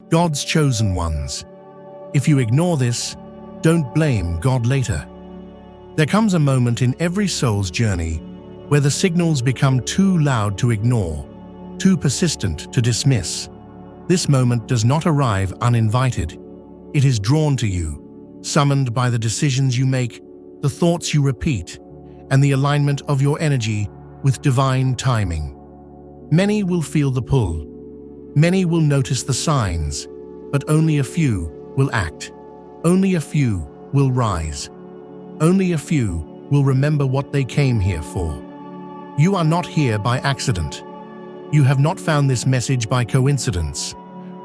God's chosen ones. If you ignore this, don't blame God later. There comes a moment in every soul's journey where the signals become too loud to ignore, too persistent to dismiss. This moment does not arrive uninvited. It is drawn to you, summoned by the decisions you make, the thoughts you repeat, and the alignment of your energy with divine timing. Many will feel the pull. Many will notice the signs, but only a few will act. Only a few will rise. Only a few will remember what they came here for. You are not here by accident. You have not found this message by coincidence.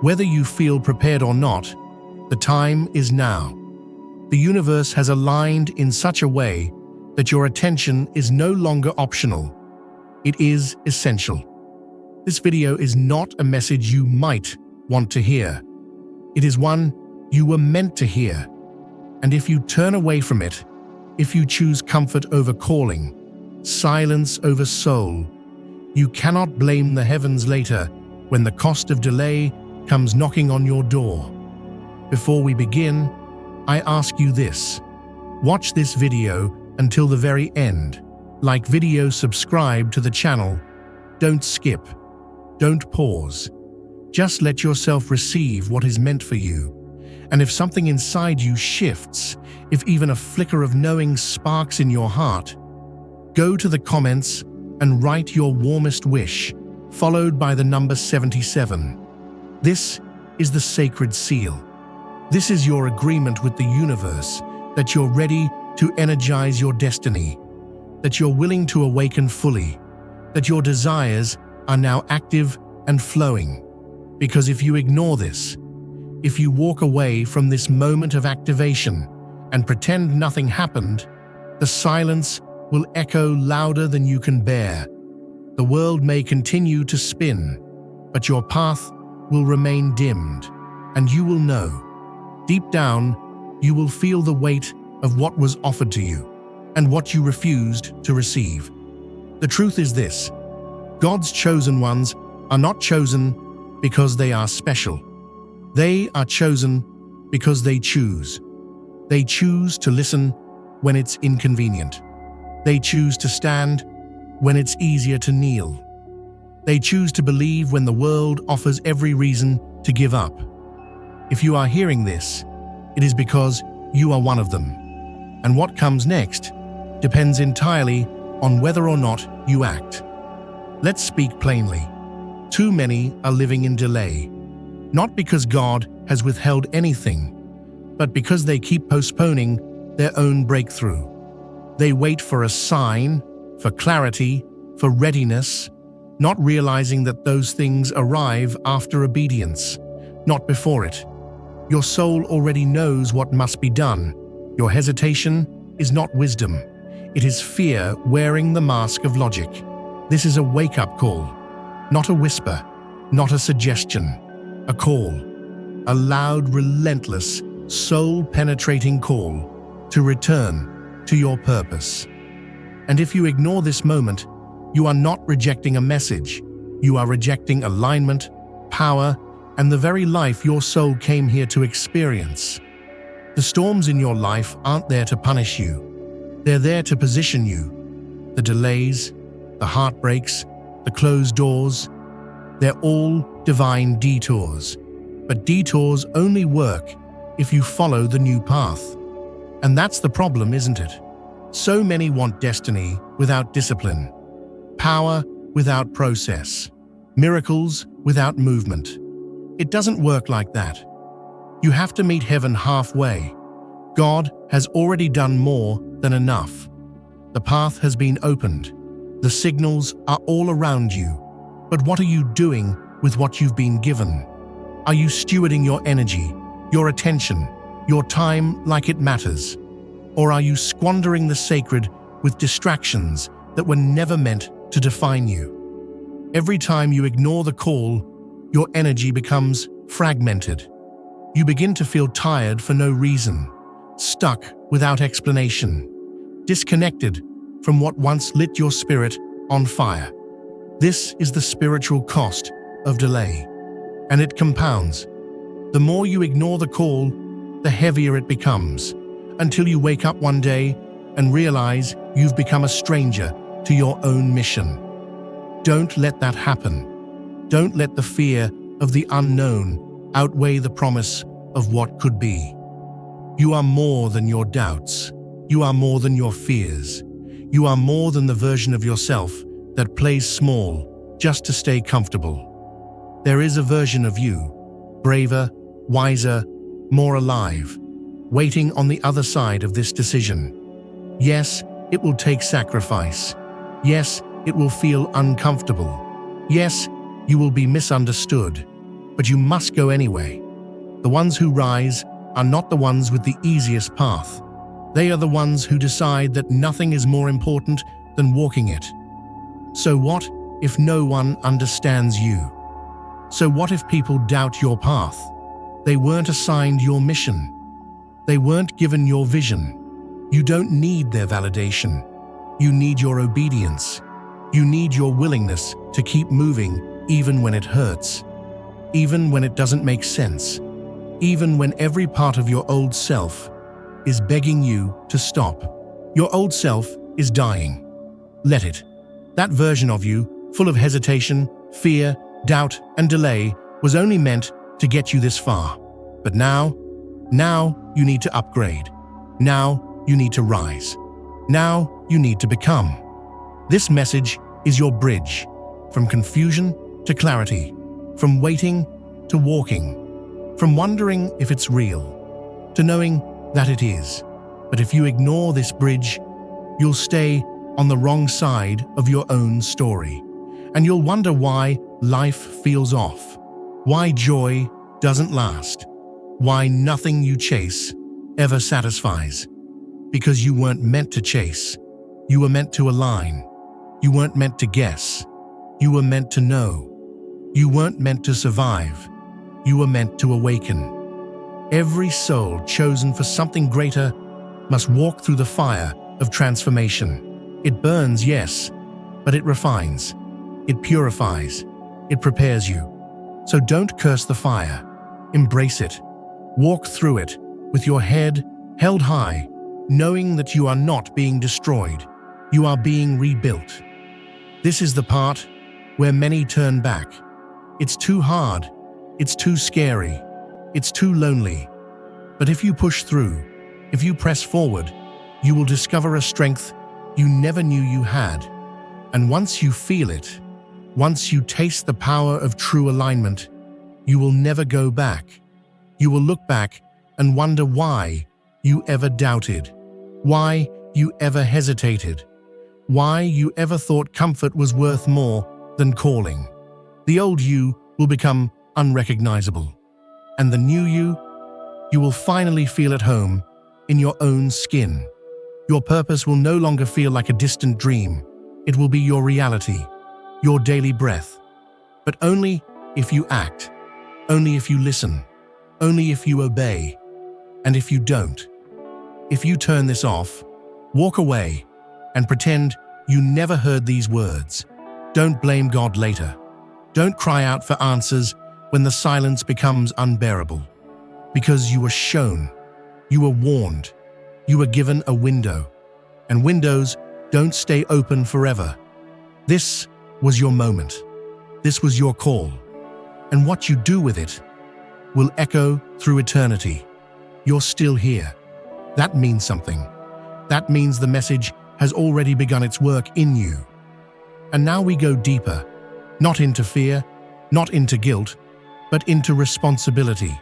Whether you feel prepared or not, the time is now. The universe has aligned in such a way that your attention is no longer optional. It is essential. This video is not a message you might want to hear. It is one you were meant to hear. And if you turn away from it, if you choose comfort over calling, silence over soul, you cannot blame the heavens later when the cost of delay comes knocking on your door. Before we begin, I ask you this. Watch this video until the very end. Like video, subscribe to the channel. Don't skip. Don't pause. Just let yourself receive what is meant for you. And if something inside you shifts, if even a flicker of knowing sparks in your heart, go to the comments and write your warmest wish, followed by the number 77. This is the sacred seal. This is your agreement with the universe that you're ready to energize your destiny, that you're willing to awaken fully, that your desires are now active and flowing. Because if you ignore this, if you walk away from this moment of activation and pretend nothing happened, the silence will echo louder than you can bear. The world may continue to spin, but your path will remain dimmed, and you will know. Deep down, you will feel the weight of what was offered to you and what you refused to receive. The truth is this: God's chosen ones are not chosen because they are special. They are chosen because they choose. They choose to listen when it's inconvenient. They choose to stand when it's easier to kneel. They choose to believe when the world offers every reason to give up. If you are hearing this, it is because you are one of them. And what comes next depends entirely on whether or not you act. Let's speak plainly. Too many are living in delay, not because God has withheld anything, but because they keep postponing their own breakthrough. They wait for a sign, for clarity, for readiness, not realizing that those things arrive after obedience, not before it. Your soul already knows what must be done. Your hesitation is not wisdom. It is fear wearing the mask of logic. This is a wake-up call, not a whisper, not a suggestion, a call, a loud, relentless, soul-penetrating call to return to your purpose. And if you ignore this moment, you are not rejecting a message. You are rejecting alignment, power, and the very life your soul came here to experience. The storms in your life aren't there to punish you. They're there to position you. The delays, the heartbreaks, the closed doors, they're all divine detours. But detours only work if you follow the new path. And that's the problem, isn't it? So many want destiny without discipline, power without process, miracles without movement. It doesn't work like that. You have to meet heaven halfway. God has already done more than enough. The path has been opened. The signals are all around you. But what are you doing with what you've been given? Are you stewarding your energy, your attention, your time like it matters? Or are you squandering the sacred with distractions that were never meant to define you? Every time you ignore the call, your energy becomes fragmented. You begin to feel tired for no reason, stuck without explanation, disconnected from what once lit your spirit on fire. This is the spiritual cost of delay, and it compounds. The more you ignore the call, the heavier it becomes, until you wake up one day and realize you've become a stranger to your own mission. Don't let that happen. Don't let the fear of the unknown outweigh the promise of what could be. You are more than your doubts. You are more than your fears. You are more than the version of yourself that plays small just to stay comfortable. There is a version of you, braver, wiser, more alive, waiting on the other side of this decision. Yes, it will take sacrifice. Yes, it will feel uncomfortable. Yes, you will be misunderstood, but you must go anyway. The ones who rise are not the ones with the easiest path. They are the ones who decide that nothing is more important than walking it. So what if no one understands you? So what if people doubt your path? They weren't assigned your mission. They weren't given your vision. You don't need their validation. You need your obedience. You need your willingness to keep moving even when it hurts, even when it doesn't make sense, even when every part of your old self is begging you to stop. Your old self is dying. Let it. That version of you, full of hesitation, fear, doubt, and delay, was only meant to get you this far. But now you need to upgrade. Now you need to rise. Now you need to become. This message is your bridge from confusion to clarity, from waiting to walking, from wondering if it's real to knowing that it is. But if you ignore this bridge, you'll stay on the wrong side of your own story, and you'll wonder why life feels off, why joy doesn't last, why nothing you chase ever satisfies. Because you weren't meant to chase. You were meant to align. You weren't meant to guess. You were meant to know. You weren't meant to survive. You were meant to awaken. Every soul chosen for something greater must walk through the fire of transformation. It burns, yes, but it refines. It purifies. It prepares you. So don't curse the fire. Embrace it. Walk through it with your head held high, knowing that you are not being destroyed. You are being rebuilt. This is the part where many turn back. It's too hard. It's too scary. It's too lonely. But if you push through, if you press forward, you will discover a strength you never knew you had. And once you feel it, once you taste the power of true alignment, you will never go back. You will look back and wonder why you ever doubted, why you ever hesitated, why you ever thought comfort was worth more than calling. The old you will become unrecognizable, and the new you will finally feel at home in your own skin. Your purpose will no longer feel like a distant dream. It will be your reality, your daily breath. But only if you act, only if you listen, only if you obey. And if you don't, if you turn this off, walk away and pretend you never heard these words. Don't blame God later. Don't cry out for answers when the silence becomes unbearable. Because you were shown, you were warned, you were given a window. And windows don't stay open forever. This was your moment. This was your call. And what you do with it will echo through eternity. You're still here. That means something. That means the message has already begun its work in you. And now we go deeper, not into fear, not into guilt, but into responsibility,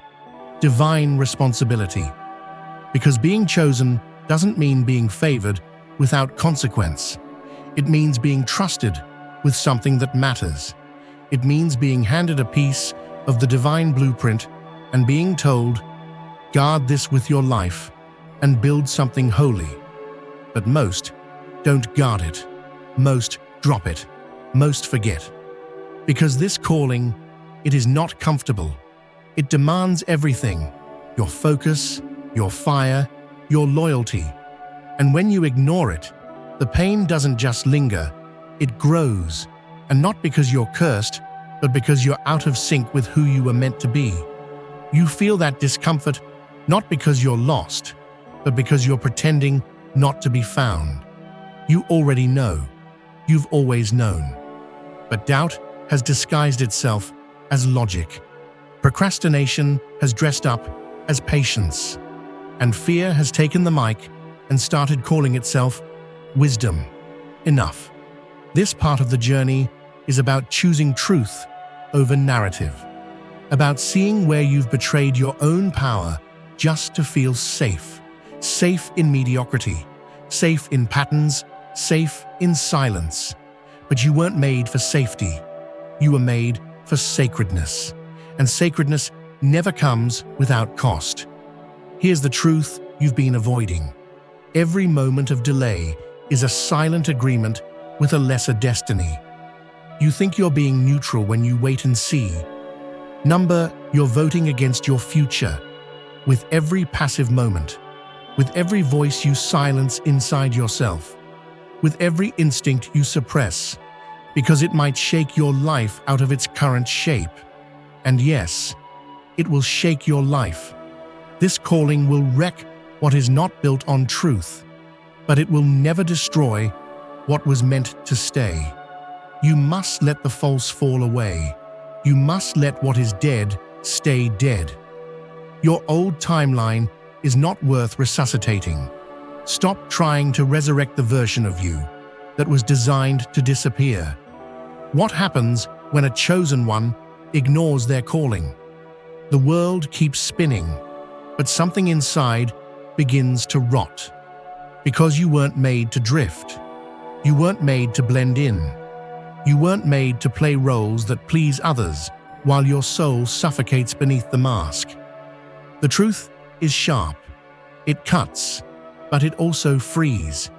divine responsibility. Because being chosen doesn't mean being favored without consequence. It means being trusted with something that matters. It means being handed a piece of the divine blueprint and being told, guard this with your life and build something holy. But most don't guard it. Most drop it. Most forget. Because this calling, it is not comfortable. It demands everything: your focus, your fire, your loyalty. And when you ignore it, the pain doesn't just linger, it grows. And not because you're cursed, but because you're out of sync with who you were meant to be. You feel that discomfort not because you're lost, but because you're pretending not to be found. You already know. You've always known. But doubt has disguised itself as logic. Procrastination has dressed up as patience. And fear has taken the mic and started calling itself wisdom. Enough. This part of the journey is about choosing truth over narrative, about seeing where you've betrayed your own power just to feel safe. Safe in mediocrity, safe in patterns, safe in silence. But you weren't made for safety. You were made for sacredness. And sacredness never comes without cost. Here's the truth you've been avoiding. Every moment of delay is a silent agreement with a lesser destiny. You think you're being neutral when you wait and see. You're voting against your future. With every passive moment, with every voice you silence inside yourself, with every instinct you suppress, because it might shake your life out of its current shape. And yes, it will shake your life. This calling will wreck what is not built on truth, but it will never destroy what was meant to stay. You must let the false fall away. You must let what is dead stay dead. Your old timeline is not worth resuscitating. Stop trying to resurrect the version of you that was designed to disappear. What happens when a chosen one ignores their calling? The world keeps spinning, but something inside begins to rot. Because you weren't made to drift. You weren't made to blend in. You weren't made to play roles that please others while your soul suffocates beneath the mask. The truth is sharp. It cuts, but it also frees.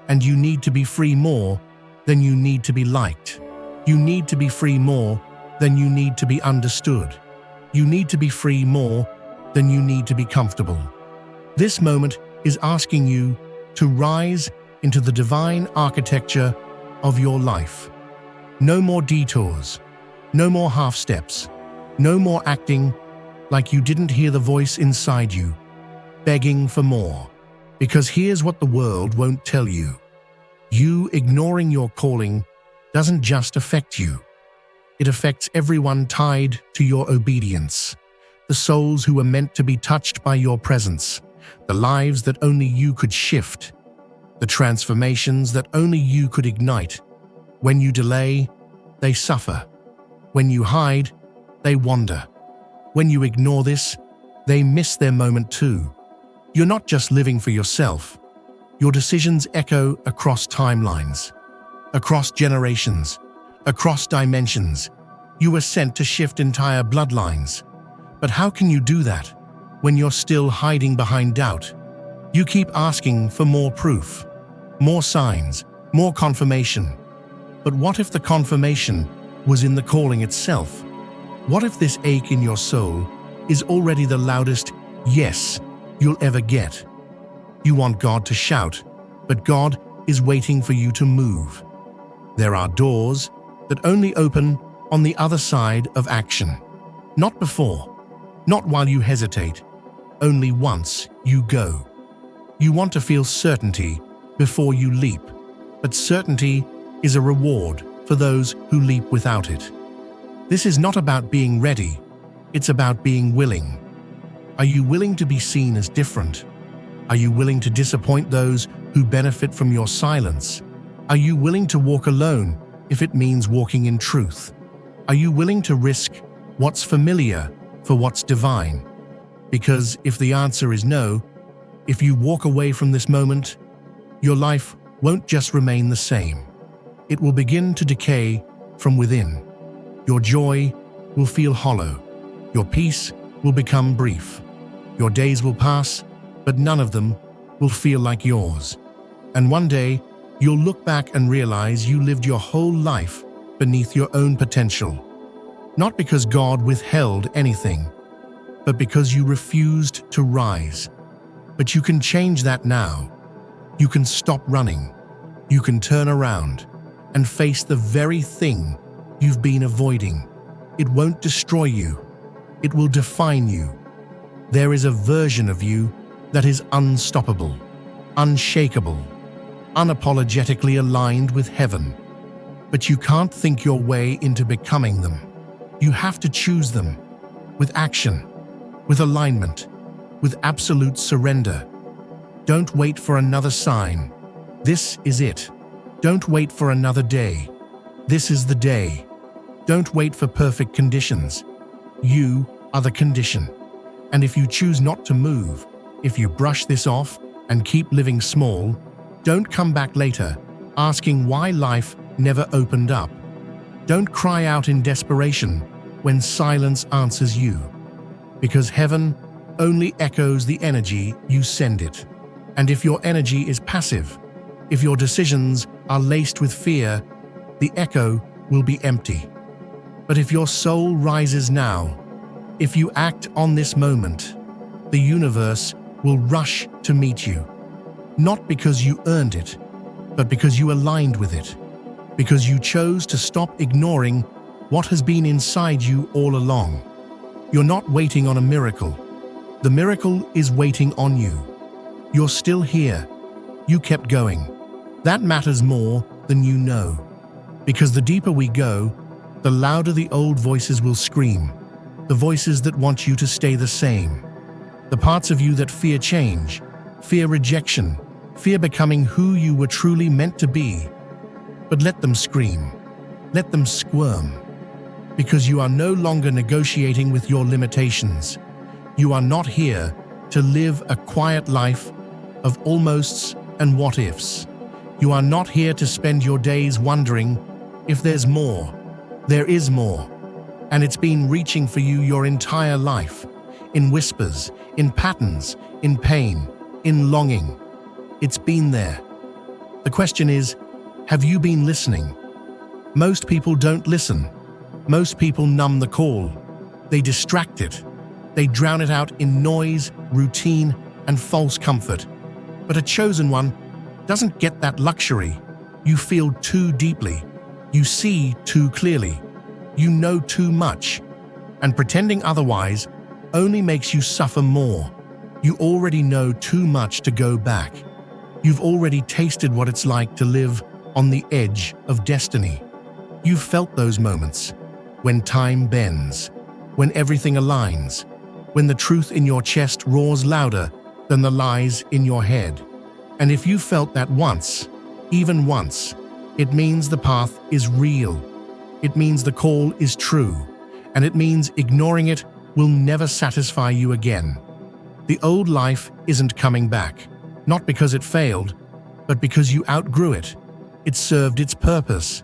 And you need to be free more than you need to be liked. You need to be free more than you need to be understood. You need to be free more than you need to be comfortable. This moment is asking you to rise into the divine architecture of your life. No more detours, no more half steps, no more acting like you didn't hear the voice inside you, begging for more. Because here's what the world won't tell you. You ignoring your calling doesn't just affect you. It affects everyone tied to your obedience. The souls who were meant to be touched by your presence. The lives that only you could shift. The transformations that only you could ignite. When you delay, they suffer. When you hide, they wander. When you ignore this, they miss their moment too. You're not just living for yourself. Your decisions echo across timelines, across generations, across dimensions. You were sent to shift entire bloodlines. But how can you do that when you're still hiding behind doubt? You keep asking for more proof, more signs, more confirmation. But what if the confirmation was in the calling itself? What if this ache in your soul is already the loudest yes you'll ever get? You want God to shout, but God is waiting for you to move. There are doors that only open on the other side of action. Not before, not while you hesitate, only once you go. You want to feel certainty before you leap, but certainty is a reward for those who leap without it. This is not about being ready, it's about being willing. Are you willing to be seen as different? Are you willing to disappoint those who benefit from your silence? Are you willing to walk alone if it means walking in truth? Are you willing to risk what's familiar for what's divine? Because if the answer is no, if you walk away from this moment, your life won't just remain the same. It will begin to decay from within. Your joy will feel hollow. Your peace will become brief. Your days will pass, but none of them will feel like yours. And one day, you'll look back and realize you lived your whole life beneath your own potential. Not because God withheld anything, but because you refused to rise. But you can change that now. You can stop running. You can turn around and face the very thing you've been avoiding. It won't destroy you. It will define you. There is a version of you that is unstoppable, unshakable, unapologetically aligned with heaven. But you can't think your way into becoming them. You have to choose them, with action, with alignment, with absolute surrender. Don't wait for another sign. This is it. Don't wait for another day. This is the day. Don't wait for perfect conditions. You are the condition. And if you choose not to move, if you brush this off and keep living small, don't come back later asking why life never opened up. Don't cry out in desperation when silence answers you, because heaven only echoes the energy you send it. And if your energy is passive, if your decisions are laced with fear, the echo will be empty. But if your soul rises now, if you act on this moment, the universe will rush to meet you. Not because you earned it, but because you aligned with it. Because you chose to stop ignoring what has been inside you all along. You're not waiting on a miracle. The miracle is waiting on you. You're still here. You kept going. That matters more than you know. Because the deeper we go, the louder the old voices will scream. The voices that want you to stay the same. The parts of you that fear change, fear rejection, fear becoming who you were truly meant to be. But let them scream. Let them squirm. Because you are no longer negotiating with your limitations. You are not here to live a quiet life of almosts and what-ifs. You are not here to spend your days wondering if there's more. There is more. And it's been reaching for you your entire life. In whispers, in patterns, in pain, in longing. It's been there. The question is, have you been listening? Most people don't listen. Most people numb the call. They distract it. They drown it out in noise, routine, and false comfort. But a chosen one doesn't get that luxury. You feel too deeply. You see too clearly. You know too much. And pretending otherwise only makes you suffer more. You already know too much to go back. You've already tasted what it's like to live on the edge of destiny. You've felt those moments. When time bends, when everything aligns, when the truth in your chest roars louder than the lies in your head. And if you felt that once, even once, it means the path is real. It means the call is true. And it means ignoring it will never satisfy you again. The old life isn't coming back, not because it failed, but because you outgrew it. It served its purpose.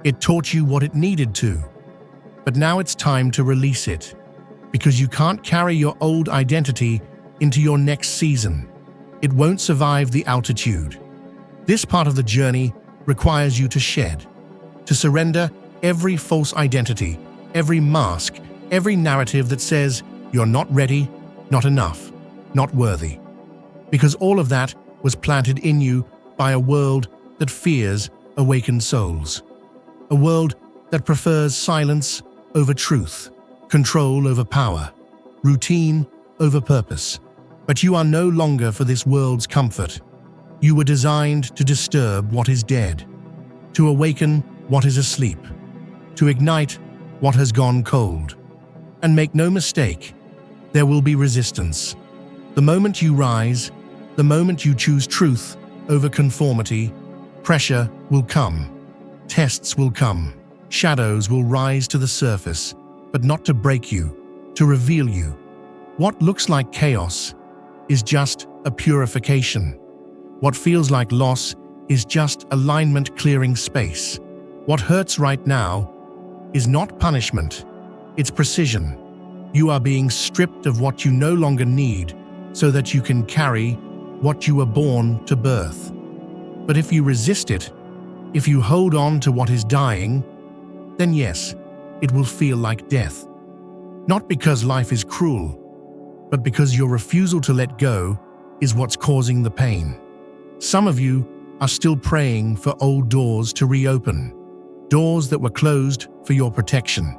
It taught you what it needed to. But now it's time to release it, because you can't carry your old identity into your next season. It won't survive the altitude. This part of the journey requires you to shed, to surrender every false identity, every mask, every narrative that says you're not ready, not enough, not worthy. Because all of that was planted in you by a world that fears awakened souls. A world that prefers silence over truth, control over power, routine over purpose. But you are no longer for this world's comfort. You were designed to disturb what is dead, to awaken what is asleep, to ignite what has gone cold. And make no mistake, there will be resistance. The moment you rise, the moment you choose truth over conformity, pressure will come, tests will come, shadows will rise to the surface, but not to break you, to reveal you. What looks like chaos is just a purification. What feels like loss is just alignment clearing space. What hurts right now is not punishment, it's precision. You are being stripped of what you no longer need so that you can carry what you were born to birth. But if you resist it, if you hold on to what is dying, then yes, it will feel like death. Not because life is cruel, but because your refusal to let go is what's causing the pain. Some of you are still praying for old doors to reopen, doors that were closed for your protection.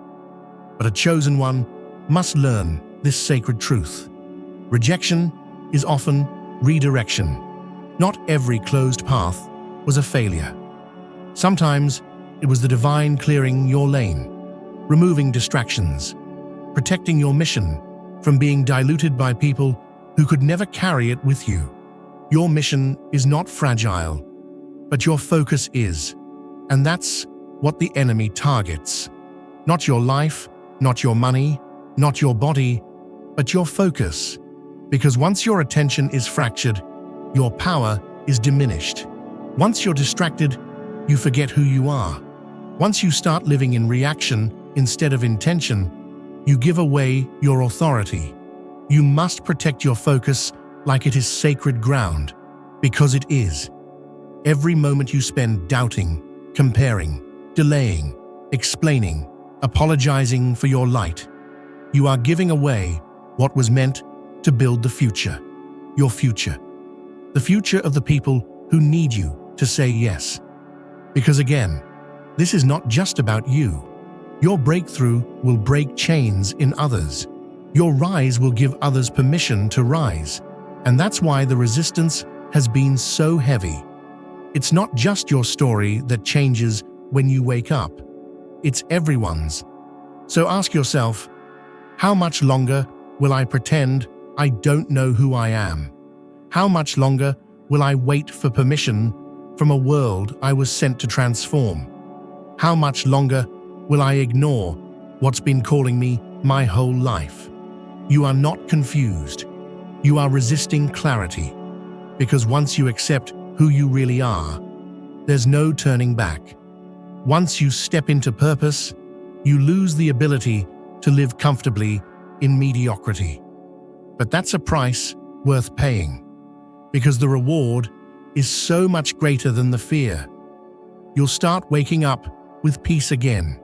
But a chosen one must learn this sacred truth. Rejection is often redirection. Not every closed path was a failure. Sometimes it was the divine clearing your lane, removing distractions, protecting your mission from being diluted by people who could never carry it with you. Your mission is not fragile, but your focus is. And that's what the enemy targets. Not your life, not your money, not your body, but your focus. Because once your attention is fractured, your power is diminished. Once you're distracted, you forget who you are. Once you start living in reaction instead of intention, you give away your authority. You must protect your focus like it is sacred ground, because it is. Every moment you spend doubting, comparing, delaying, explaining, apologizing for your light, you are giving away what was meant to build the future. Your future. The future of the people who need you to say yes. Because again, this is not just about you. Your breakthrough will break chains in others. Your rise will give others permission to rise. And that's why the resistance has been so heavy. It's not just your story that changes when you wake up. It's everyone's. So ask yourself, how much longer will I pretend I don't know who I am? How much longer will I wait for permission from a world I was sent to transform? How much longer will I ignore what's been calling me my whole life? You are not confused. You are resisting clarity. Because once you accept who you really are, there's no turning back. Once you step into purpose, you lose the ability to live comfortably in mediocrity. But that's a price worth paying, because the reward is so much greater than the fear. You'll start waking up with peace again.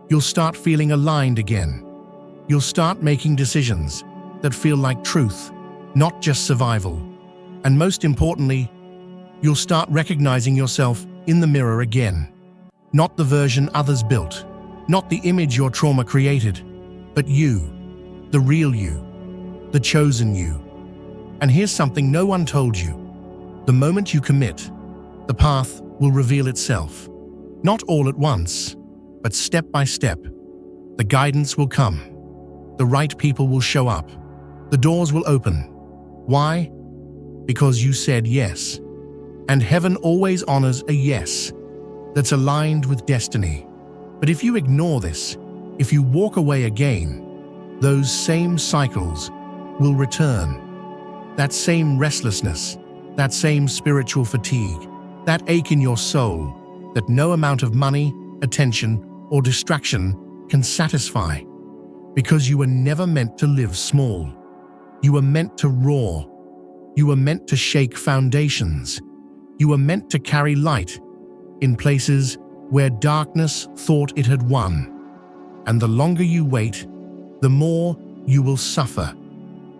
You'll start feeling aligned again. You'll start making decisions that feel like truth, not just survival. And most importantly, you'll start recognizing yourself in the mirror again. Not the version others built, not the image your trauma created, but you, the real you, the chosen you. And here's something no one told you. The moment you commit, the path will reveal itself. Not all at once, but step by step. The guidance will come. The right people will show up. The doors will open. Why? Because you said yes. And heaven always honors a yes that's aligned with destiny. But if you ignore this, if you walk away again, those same cycles will return. That same restlessness, that same spiritual fatigue, that ache in your soul that no amount of money, attention, or distraction can satisfy. Because you were never meant to live small. You were meant to roar. You were meant to shake foundations. You were meant to carry light in places where darkness thought it had won. And the longer you wait, the more you will suffer.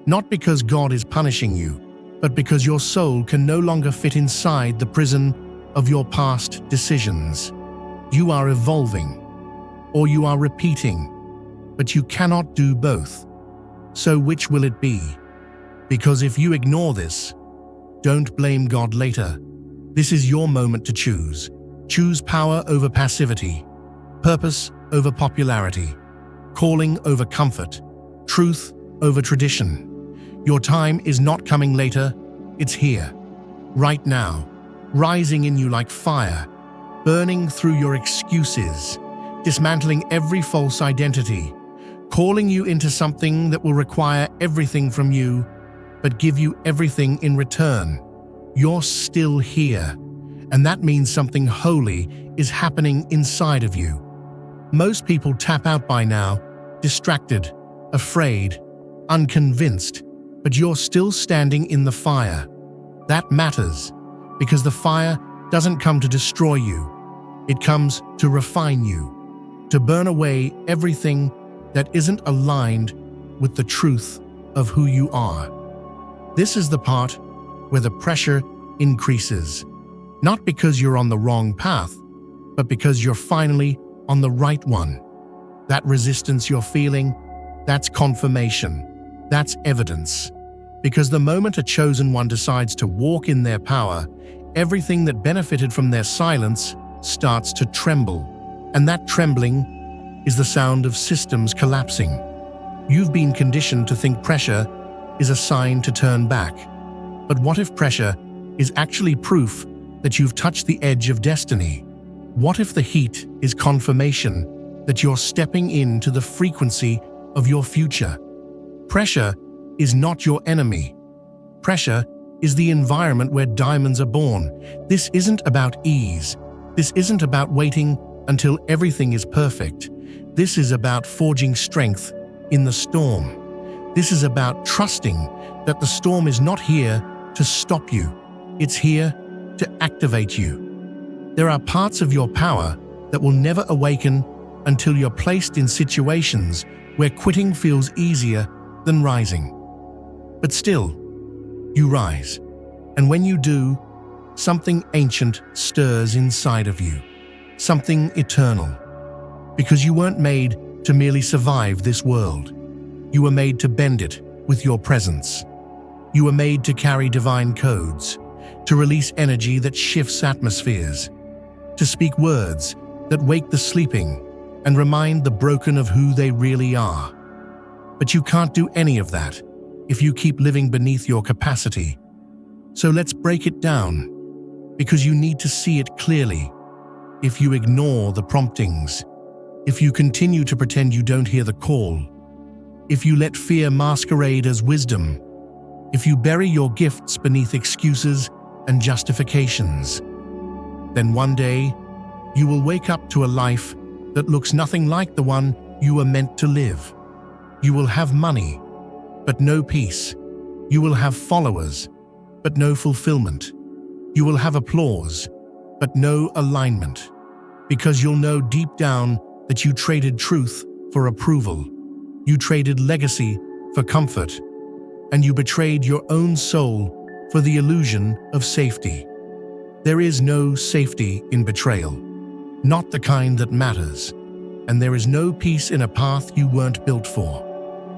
Not because God is punishing you, but because your soul can no longer fit inside the prison of your past decisions. You are evolving, or you are repeating, but you cannot do both. So which will it be? Because if you ignore this, don't blame God later. This is your moment to choose. Choose power over passivity, purpose over popularity, calling over comfort, truth over tradition. Your time is not coming later, it's here, right now, rising in you like fire, burning through your excuses, dismantling every false identity, calling you into something that will require everything from you, but give you everything in return. You're still here, and that means something holy is happening inside of you. Most people tap out by now, distracted, afraid, unconvinced, but you're still standing in the fire. That matters, because the fire doesn't come to destroy you. It comes to refine you, to burn away everything that isn't aligned with the truth of who you are. This is the part where the pressure increases, not because you're on the wrong path, but because you're finally on the right one. That resistance you're feeling, that's confirmation, that's evidence. Because the moment a chosen one decides to walk in their power, everything that benefited from their silence starts to tremble. And that trembling is the sound of systems collapsing. You've been conditioned to think pressure is a sign to turn back. But what if pressure is actually proof that you've touched the edge of destiny? What if the heat is confirmation that you're stepping into the frequency of your future? Pressure is not your enemy. Pressure is the environment where diamonds are born. This isn't about ease. This isn't about waiting until everything is perfect. This is about forging strength in the storm. This is about trusting that the storm is not here to stop you. It's here to activate you. There are parts of your power that will never awaken until you're placed in situations where quitting feels easier than rising. But still, you rise. And when you do, something ancient stirs inside of you. Something eternal. Because you weren't made to merely survive this world. You were made to bend it with your presence. You were made to carry divine codes, to release energy that shifts atmospheres, to speak words that wake the sleeping and remind the broken of who they really are. But you can't do any of that if you keep living beneath your capacity. So let's break it down, because you need to see it clearly. If you ignore the promptings, if you continue to pretend you don't hear the call, if you let fear masquerade as wisdom, if you bury your gifts beneath excuses and justifications, then one day you will wake up to a life that looks nothing like the one you were meant to live. You will have money, but no peace. You will have followers, but no fulfillment. You will have applause, but no alignment, because you'll know deep down that you traded truth for approval. You traded legacy for comfort, and you betrayed your own soul for the illusion of safety. There is no safety in betrayal, not the kind that matters, and there is no peace in a path you weren't built for.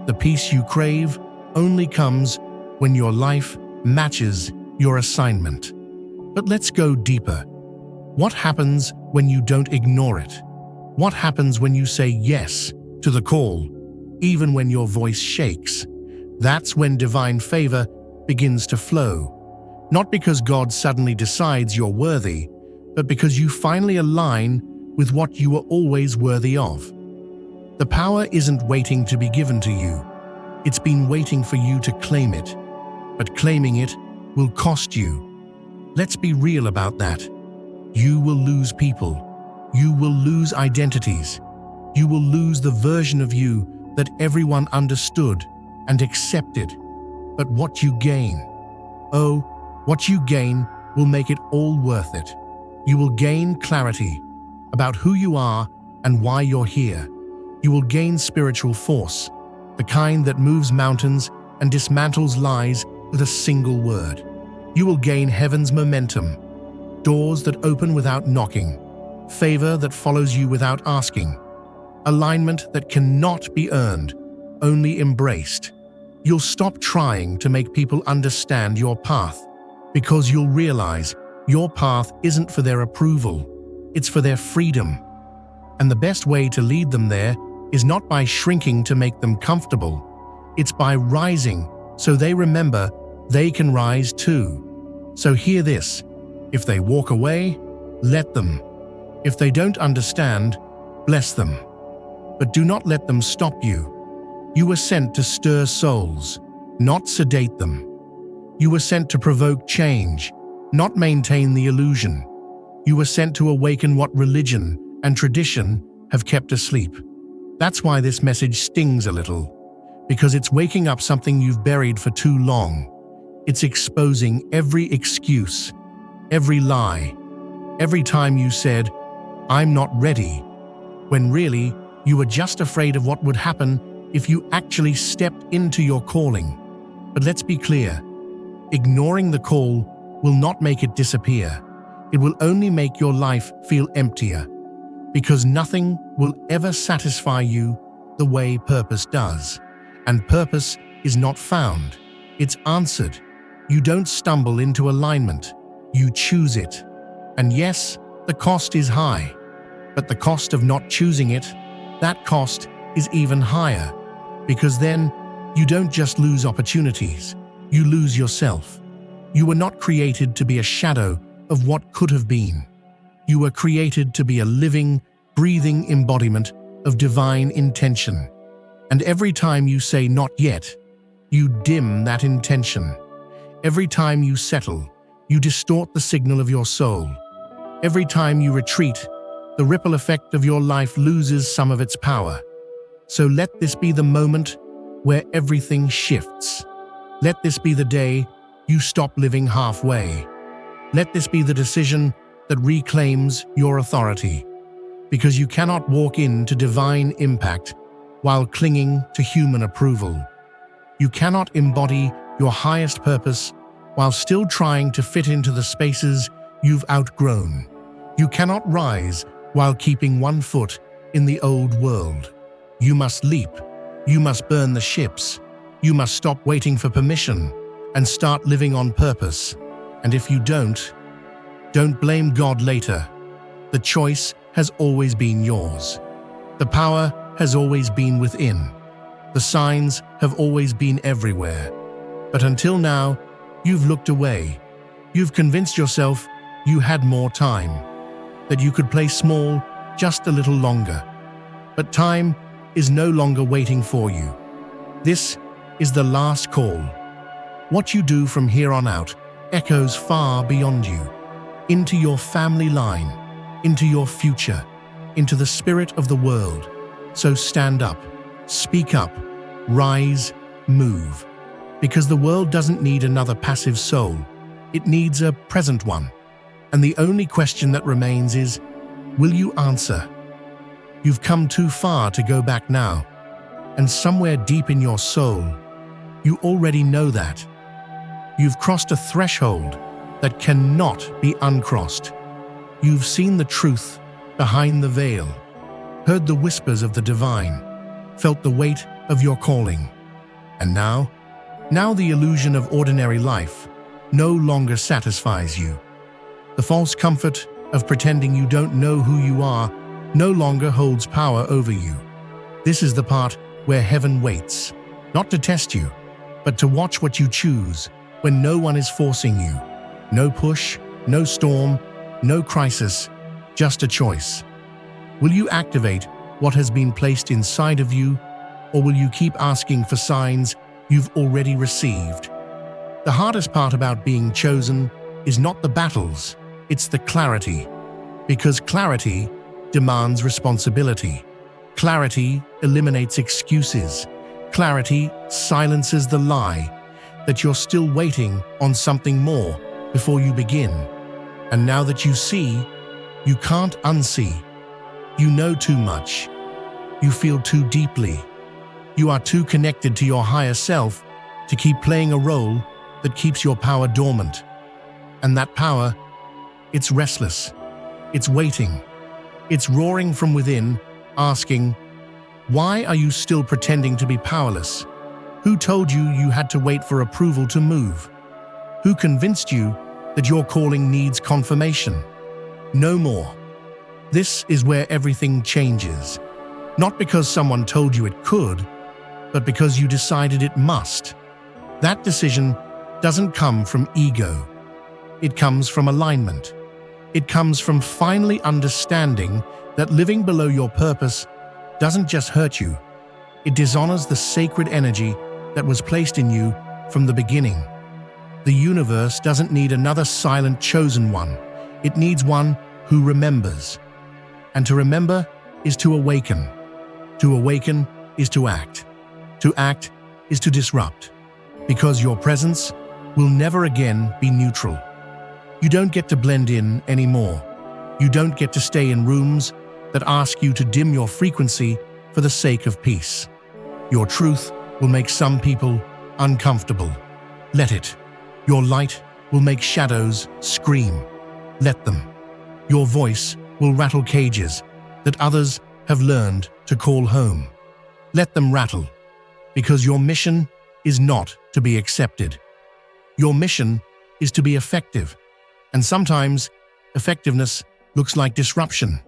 The peace you crave only comes when your life matches your assignment. But let's go deeper. What happens when you don't ignore it? What happens when you say yes to the call, even when your voice shakes? That's when divine favor begins to flow. Not because God suddenly decides you're worthy, but because you finally align with what you were always worthy of. The power isn't waiting to be given to you. It's been waiting for you to claim it. But claiming it will cost you. Let's be real about that. You will lose people. You will lose identities. You will lose the version of you that everyone understood and accepted. But what you gain, what you gain will make it all worth it. You will gain clarity about who you are and why you're here. You will gain spiritual force, the kind that moves mountains and dismantles lies with a single word. You will gain heaven's momentum, doors that open without knocking, favor that follows you without asking, alignment that cannot be earned, only embraced. You'll stop trying to make people understand your path, because you'll realize your path isn't for their approval, it's for their freedom. And the best way to lead them there is not by shrinking to make them comfortable. It's by rising so they remember they can rise too. So hear this: if they walk away, let them. If they don't understand, bless them. But do not let them stop you. You were sent to stir souls, not sedate them. You were sent to provoke change, not maintain the illusion. You were sent to awaken what religion and tradition have kept asleep. That's why this message stings a little, because it's waking up something you've buried for too long. It's exposing every excuse, every lie, every time you said, "I'm not ready," when really you were just afraid of what would happen if you actually stepped into your calling. But let's be clear, ignoring the call will not make it disappear. It will only make your life feel emptier, because nothing will ever satisfy you the way purpose does. And purpose is not found, It's answered. You don't stumble into alignment. You choose it. And yes, the cost is high. But the cost of not choosing it, that cost is even higher. Because then, you don't just lose opportunities, you lose yourself. You were not created to be a shadow of what could have been. You were created to be a living, breathing embodiment of divine intention. And every time you say not yet, you dim that intention. Every time you settle, you distort the signal of your soul. Every time you retreat, the ripple effect of your life loses some of its power. So let this be the moment where everything shifts. Let this be the day you stop living halfway. Let this be the decision that reclaims your authority. Because you cannot walk into divine impact while clinging to human approval. You cannot embody your highest purpose while still trying to fit into the spaces you've outgrown. You cannot rise while keeping one foot in the old world. You must leap. You must burn the ships. You must stop waiting for permission and start living on purpose. And if you don't blame God later. The choice has always been yours. The power has always been within. The signs have always been everywhere. But until now, you've looked away. You've convinced yourself you had more time, that you could play small just a little longer. But time is no longer waiting for you. This is the last call. What you do from here on out echoes far beyond you, into your family line, into your future, into the spirit of the world. So stand up, speak up, rise, move. Because the world doesn't need another passive soul. It needs a present one. And the only question that remains is, will you answer? You've come too far to go back now. And somewhere deep in your soul, you already know that. You've crossed a threshold that cannot be uncrossed. You've seen the truth behind the veil, heard the whispers of the divine, felt the weight of your calling. And now the illusion of ordinary life no longer satisfies you. The false comfort of pretending you don't know who you are no longer holds power over you. This is the part where heaven waits, not to test you, but to watch what you choose when no one is forcing you. No push, no storm, no crisis, just a choice. Will you activate what has been placed inside of you, or will you keep asking for signs you've already received? The hardest part about being chosen is not the battles, it's the clarity. Because clarity demands responsibility. Clarity eliminates excuses. Clarity silences the lie that you're still waiting on something more before you begin. And now that you see, you can't unsee. You know too much. You feel too deeply. You are too connected to your higher self to keep playing a role that keeps your power dormant. And that power, it's restless. It's waiting. It's roaring from within, asking, why are you still pretending to be powerless? Who told you you had to wait for approval to move? Who convinced you that your calling needs confirmation? No more. This is where everything changes. Not because someone told you it could, but because you decided it must. That decision doesn't come from ego. It comes from alignment. It comes from finally understanding that living below your purpose doesn't just hurt you. It dishonors the sacred energy that was placed in you from the beginning. The universe doesn't need another silent chosen one. It needs one who remembers. And to remember is to awaken. To awaken is to act. To act is to disrupt. Because your presence will never again be neutral. You don't get to blend in anymore. You don't get to stay in rooms that ask you to dim your frequency for the sake of peace. Your truth will make some people uncomfortable. Let it. Your light will make shadows scream. Let them. Your voice will rattle cages that others have learned to call home. Let them rattle, because your mission is not to be accepted. Your mission is to be effective, and sometimes effectiveness looks like disruption.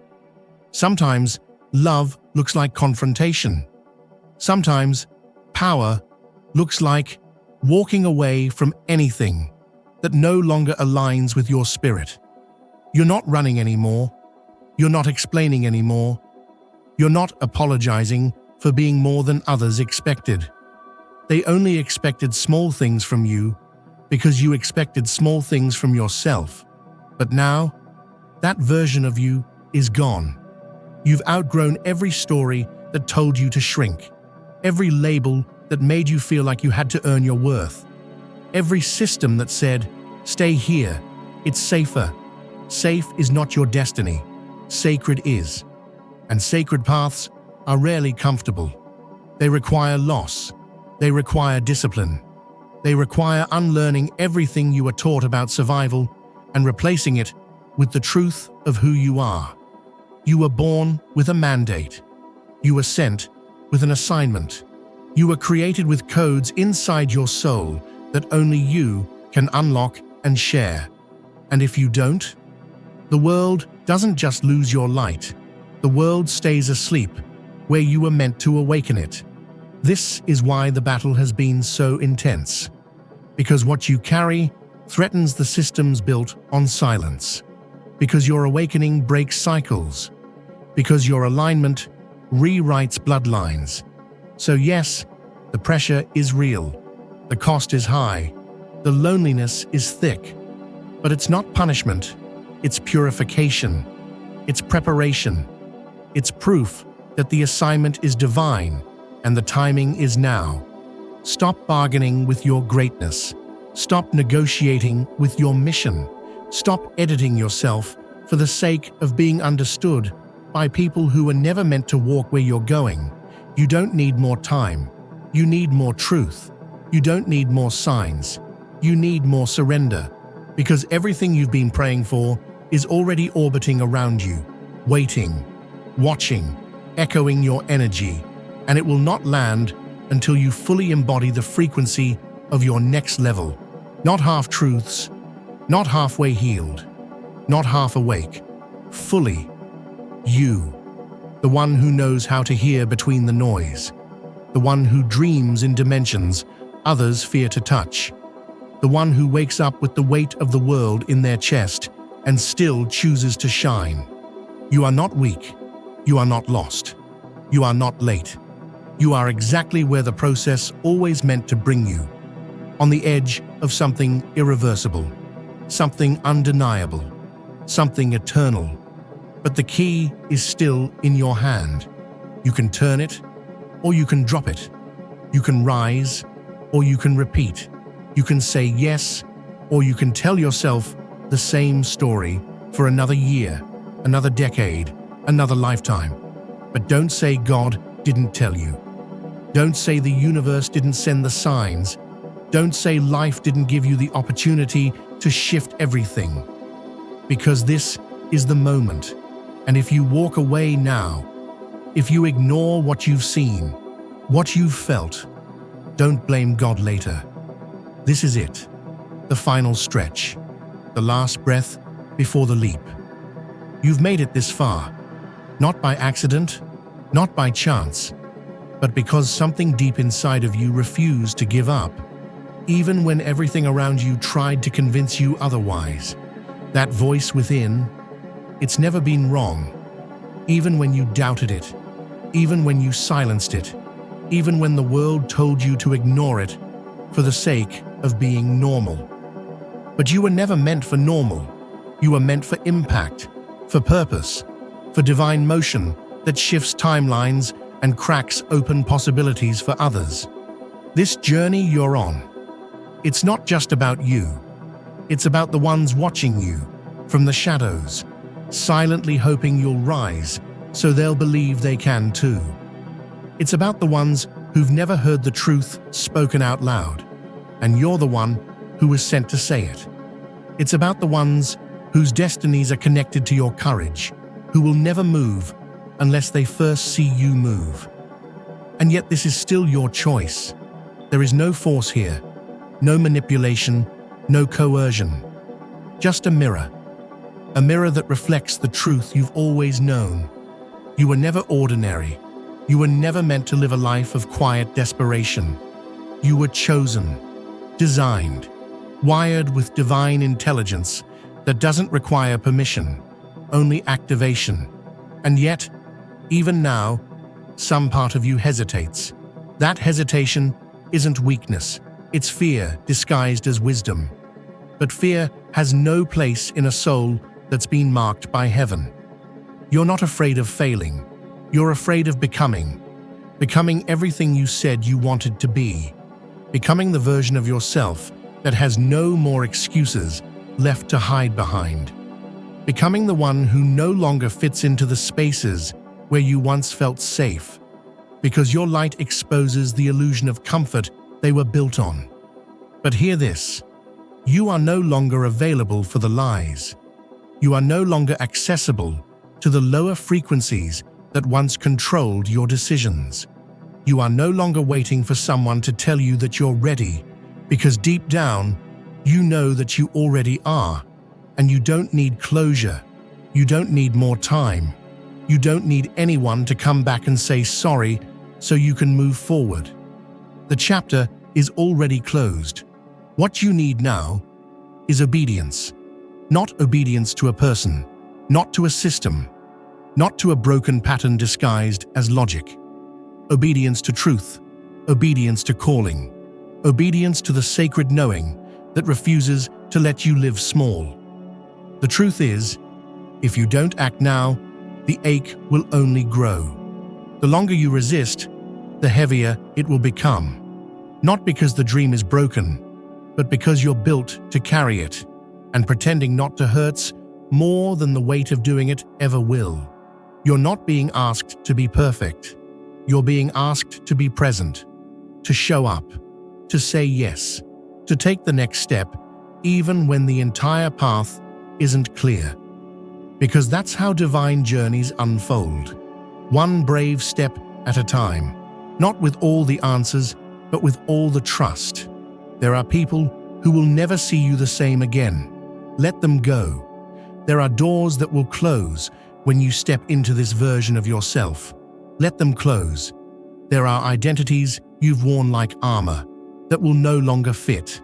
Sometimes love looks like confrontation. Sometimes power looks like walking away from anything that no longer aligns with your spirit. You're not running anymore. You're not explaining anymore. You're not apologizing for being more than others expected. They only expected small things from you because you expected small things from yourself. But now, that version of you is gone. You've outgrown every story that told you to shrink, every label that made you feel like you had to earn your worth, every system that said, "Stay here, it's safer." Safe is not your destiny. Sacred is. And sacred paths are rarely comfortable. They require loss. They require discipline. They require unlearning everything you were taught about survival and replacing it with the truth of who you are. You were born with a mandate. You were sent with an assignment. You were created with codes inside your soul that only you can unlock and share. And if you don't, the world doesn't just lose your light. The world stays asleep where you were meant to awaken it. This is why the battle has been so intense. Because what you carry threatens the systems built on silence. Because your awakening breaks cycles. Because your alignment rewrites bloodlines. So yes, the pressure is real. The cost is high. The loneliness is thick. But it's not punishment. It's purification. It's preparation. It's proof that the assignment is divine and the timing is now. Stop bargaining with your greatness. Stop negotiating with your mission. Stop editing yourself for the sake of being understood by people who were never meant to walk where you're going. You don't need more time. You need more truth. You don't need more signs. You need more surrender. Because everything you've been praying for is already orbiting around you, waiting, watching, echoing your energy, and it will not land until you fully embody the frequency of your next level. Not half-truths, not halfway healed, not half awake, fully. You, the one who knows how to hear between the noise, the one who dreams in dimensions others fear to touch, the one who wakes up with the weight of the world in their chest and still chooses to shine. You are not weak. You are not lost. You are not late. You are exactly where the process always meant to bring you, on the edge of something irreversible, something undeniable, something eternal. But the key is still in your hand. You can turn it, or you can drop it. You can rise, or you can repeat. You can say yes, or you can tell yourself the same story for another year, another decade, another lifetime. But don't say God didn't tell you. Don't say the universe didn't send the signs. Don't say life didn't give you the opportunity to shift everything. Because this is the moment. And if you walk away now, if you ignore what you've seen, what you've felt, don't blame God later. This is it, the final stretch, the last breath before the leap. You've made it this far, not by accident, not by chance, but because something deep inside of you refused to give up, even when everything around you tried to convince you otherwise. That voice within, it's never been wrong, even when you doubted it, even when you silenced it, even when the world told you to ignore it for the sake of being normal. But you were never meant for normal. You were meant for impact, for purpose, for divine motion that shifts timelines and cracks open possibilities for others. This journey you're on, it's not just about you. It's about the ones watching you from the shadows, silently hoping you'll rise so they'll believe they can too. It's about the ones who've never heard the truth spoken out loud, and you're the one who was sent to say it. It's about the ones whose destinies are connected to your courage, who will never move unless they first see you move. And yet this is still your choice. There is no force here, no manipulation, no coercion. Just a mirror that reflects the truth you've always known. You were never ordinary. You were never meant to live a life of quiet desperation. You were chosen, designed, wired with divine intelligence that doesn't require permission, only activation. And yet, even now, some part of you hesitates. That hesitation isn't weakness, it's fear disguised as wisdom. But fear has no place in a soul that's been marked by heaven. You're not afraid of failing. You're afraid of becoming everything you said you wanted to be. Becoming the version of yourself that has no more excuses left to hide behind. Becoming the one who no longer fits into the spaces where you once felt safe, because your light exposes the illusion of comfort they were built on. But hear this, you are no longer available for the lies. You are no longer accessible to the lower frequencies that once controlled your decisions. You are no longer waiting for someone to tell you that you're ready, because deep down, you know that you already are, and you don't need closure. You don't need more time. You don't need anyone to come back and say sorry so you can move forward. The chapter is already closed. What you need now is obedience. Not obedience to a person, not to a system, not to a broken pattern disguised as logic. Obedience to truth, obedience to calling, obedience to the sacred knowing that refuses to let you live small. The truth is, if you don't act now, the ache will only grow. The longer you resist, the heavier it will become. Not because the dream is broken, but because you're built to carry it, and pretending not to hurts more than the weight of doing it ever will. You're not being asked to be perfect. You're being asked to be present, to show up, to say yes, to take the next step, even when the entire path isn't clear. Because that's how divine journeys unfold. One brave step at a time, not with all the answers, but with all the trust. There are people who will never see you the same again. Let them go. There are doors that will close when you step into this version of yourself. Let them close. There are identities you've worn like armor that will no longer fit.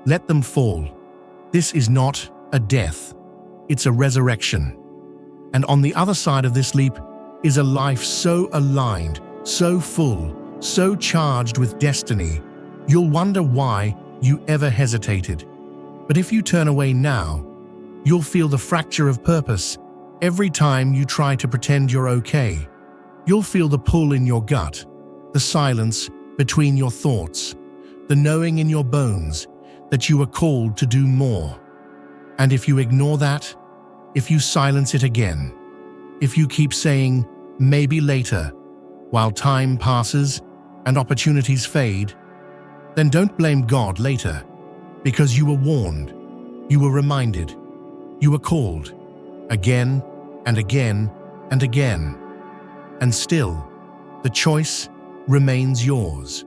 Let them fall. This is not a death. It's a resurrection. And on the other side of this leap is a life so aligned, so full, so charged with destiny, you'll wonder why you ever hesitated. But if you turn away now, you'll feel the fracture of purpose every time you try to pretend you're okay. You'll feel the pull in your gut, the silence between your thoughts, the knowing in your bones that you are called to do more. And if you ignore that, if you silence it again, if you keep saying, maybe later, while time passes and opportunities fade, then don't blame God later, because you were warned, you were reminded, you were called, again and again and again. And still, the choice remains yours.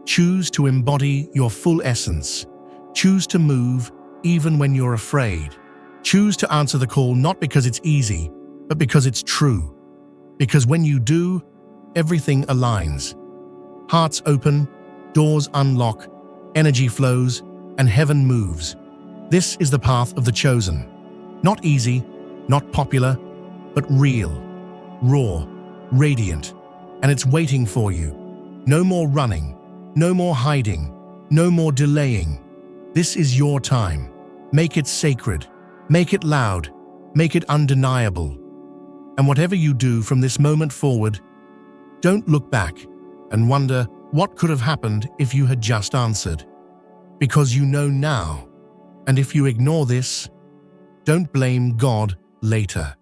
Choose to embody your full essence. Choose to move even when you're afraid. Choose to answer the call not because it's easy, but because it's true. Because when you do, everything aligns. Hearts open, doors unlock, energy flows, and heaven moves. This is the path of the chosen. Not easy, not popular, but real, raw, radiant, and it's waiting for you. No more running, no more hiding, no more delaying. This is your time. Make it sacred, make it loud, make it undeniable. And whatever you do from this moment forward, don't look back and wonder what could have happened if you had just answered. Because you know now, and if you ignore this, don't blame God later.